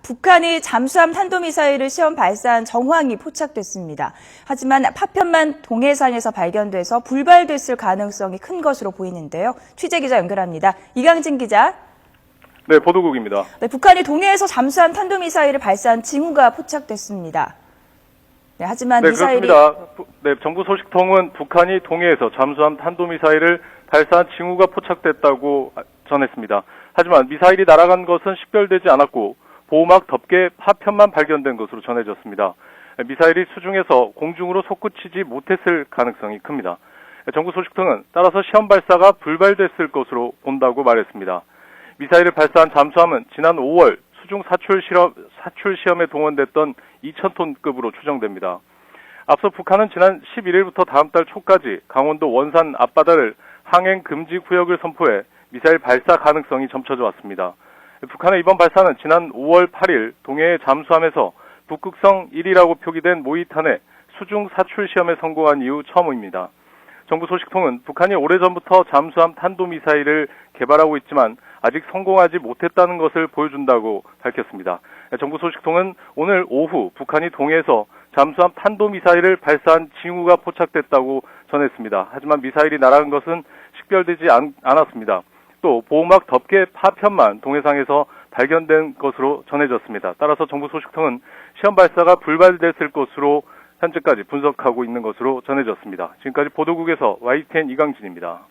북한이 잠수함 탄도미사일을 시험 발사한 정황이 포착됐습니다. 하지만 파편만 동해상에서 발견돼서 불발됐을 가능성이 큰 것으로 보이는데요. 취재기자 연결합니다. 이강진 기자. 네, 보도국입니다. 네, 북한이 동해에서 잠수함 탄도미사일을 발사한 징후가 포착됐습니다. 네, 하지만 미사일이... 그렇습니다. 네, 정부 소식통은 북한이 동해에서 잠수함 탄도미사일을 발사한 징후가 포착됐다고 전했습니다. 하지만 미사일이 날아간 것은 식별되지 않았고 보호막 덮개 파편만 발견된 것으로 전해졌습니다. 미사일이 수중에서 공중으로 솟구치지 못했을 가능성이 큽니다. 정부 소식통은 따라서 시험 발사가 불발됐을 것으로 본다고 말했습니다. 미사일을 발사한 잠수함은 지난 5월 수중 사출 시험에 동원됐던 2,000톤급으로 추정됩니다. 앞서 북한은 지난 11일부터 다음 달 초까지 강원도 원산 앞바다를 항행 금지 구역을 선포해 미사일 발사 가능성이 점쳐져 왔습니다. 북한의 이번 발사는 지난 5월 8일 동해의 잠수함에서 북극성 1이라고 표기된 모이탄의 수중 사출 시험에 성공한 이후 처음입니다. 정부 소식통은 북한이 오래전부터 잠수함 탄도미사일을 개발하고 있지만 아직 성공하지 못했다는 것을 보여준다고 밝혔습니다. 정부 소식통은 오늘 오후 북한이 동해에서 잠수함 탄도미사일을 발사한 징후가 포착됐다고 전했습니다. 하지만 미사일이 날아간 것은 식별되지 않았습니다. 또 보호막 덮개 파편만 동해상에서 발견된 것으로 전해졌습니다. 따라서 정부 소식통은 시험 발사가 불발됐을 것으로 현재까지 분석하고 있는 것으로 전해졌습니다. 지금까지 보도국에서 YTN 이강진입니다.